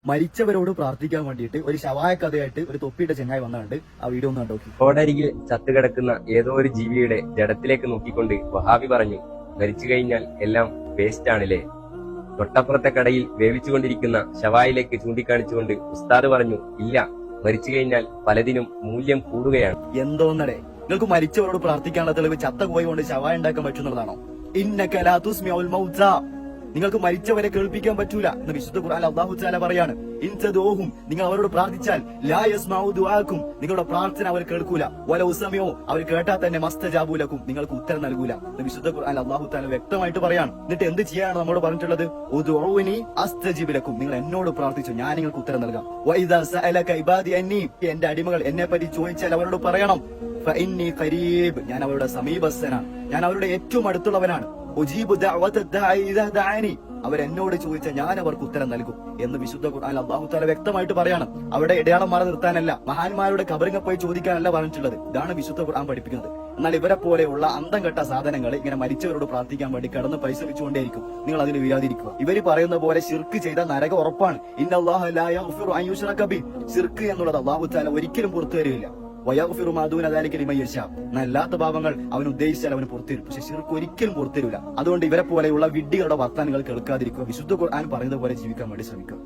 മരിച്ചവരോട് പ്രാർത്ഥിക്കാൻ വേണ്ടിയിട്ട് ഒരു ശവായ കഥയായിട്ട് ഒരു തൊപ്പിയുടെ ചെങ്ങായി വന്നുകൊണ്ട് ആ വീഡിയോ ഒന്ന് കണ്ടോക്കി. റോഡരികിൽ ചത്തുകിടക്കുന്ന ഏതോ ഒരു ജീവിയുടെ ജഡത്തിലേക്ക് നോക്കിക്കൊണ്ട് വഹാബി പറഞ്ഞു, മരിച്ചു കഴിഞ്ഞാൽ എല്ലാം വേസ്റ്റ് ആണല്ലേ. തൊട്ടപ്പുറത്തെ കടയിൽ വേവിച്ചുകൊണ്ടിരിക്കുന്ന ശവായിലേക്ക് ചൂണ്ടിക്കാണിച്ചുകൊണ്ട് ഉസ്താദ് പറഞ്ഞു, ഇല്ല, മരിച്ചു കഴിഞ്ഞാൽ പലതിനും മൂല്യം കൂടുകയാണ്. എന്തോന്നടേ, നിങ്ങൾക്ക് മരിച്ചവരോട് പ്രാർത്ഥിക്കാനുള്ള തെളിവ് ചത്ത കോഴി കൊണ്ട് ശവായ ഉണ്ടാക്കാൻ പറ്റുന്നതാണോ? ഇന്നക ലാ തുസ്മിഉൽ മൗതാ, നിങ്ങൾക്ക് മരിച്ചവരെ കേൾപ്പിക്കാൻ പറ്റൂല എന്ന് വിശുദ്ധ ഖുർആൻ അല്ലാഹു തആല പറയാണ്. ഇൻ തദൂഹും, നിങ്ങൾ അവരോട് പ്രാർത്ഥിച്ചാൽ ലാ യസ്മഉ ദുആക്കും, നിങ്ങളുടെ പ്രാർത്ഥന അവർ കേൾക്കൂല. വലൗ സമിഉ, അവർ കേട്ടാൽ തന്നെ മസ്തജാബു ലക്കും, നിങ്ങൾക്ക് ഉത്തരം നൽകൂല എന്ന് വിശുദ്ധ ഖുർആൻ അല്ലാഹു തആല വ്യക്തമായിട്ട് പറയാണ്. എന്നിട്ട് എന്ത് ചെയ്യാനാണ് നമ്മോട് പറഞ്ഞിട്ടുള്ളത്? ഉദ്ഉനി അസ്തജിബ് ലക്കും, നിങ്ങൾ എന്നോട് പ്രാർത്ഥിച്ചു, ഞാൻ നിങ്ങൾക്ക് ഉത്തരം നൽകാം. വഇദാ സഅലക ഇബാദി അന്നി, എന്റെ അടിമകൾ എന്നെ പറ്റി ചോദിച്ചാൽ അവരോട് പറയണം, ഫഇന്നി ഖരീബ്, ഞാൻ അവരുടെ സമീപസ്ഥനാണ്, ഞാൻ അവരുടെ ഏറ്റവും അടുത്തുള്ളവനാണ്. ഉജീബു ദഅവത ദാഇ ഇദാ ദഅനി, അവരെന്നോട് ചോദിച്ചാൽ ഞാൻ അവർക്ക് ഉത്തരം നൽകും എന്ന് വിശുദ്ധ ഖുർആൻ അല്ലാഹു തആല വ്യക്തമായിട്ട് പറയണം. അവിടെ ഇടയാളം മാറി നിർത്താനല്ല, മഹാന്മാരുടെ ഖബറിനെ പോയി ചോദിക്കാനല്ല പറഞ്ഞിട്ടുള്ളത്. ഇതാണ് വിശുദ്ധ ഖുർആൻ പഠിപ്പിക്കുന്നത്. എന്നാൽ ഇവരെ പോലെയുള്ള അന്തം കെട്ട സാധനങ്ങൾ ഇങ്ങനെ മരിച്ചവരോട് പ്രാർത്ഥിക്കാൻ വേണ്ടി കടന്ന് പരിശ്രമിച്ചുകൊണ്ടേയിരിക്കും. നിങ്ങൾ അതിന് വീഴാതിരിക്കുക. ഇവര് പറയുന്ന പോലെ ശിർക്ക് ചെയ്ത നരകം ഉറപ്പാണ്. ഇന്നല്ലാഹ ലാ യഗ്ഫിറു അൻ യുശ്റക ബിഹി, ശിർക്ക് എന്നുള്ളത് അല്ലാഹു തആല ഒരിക്കലും പുറത്തു തരില്ല. വയഗ്ഫിറു മാ ദൂന ദാലിക ലിമൻ യശാ, നല്ലാത്ത പാപങ്ങൾ അവൻ ഉദ്ദേശിച്ചാൽ അവന് പുറത്തുതരും, പക്ഷെ ശിർക്ക് ഒരിക്കലും പുറത്തുതരില്ല. അതുകൊണ്ട് ഇവരെ പോലെയുള്ള വിഡ്ഢികളുടെ വർത്താനങ്ങൾ കേൾക്കാതിരിക്കുക, വിശുദ്ധ ഖുർആൻ പറയുന്നത് പോലെ ജീവിക്കാൻ വേണ്ടി ശ്രമിക്കുക.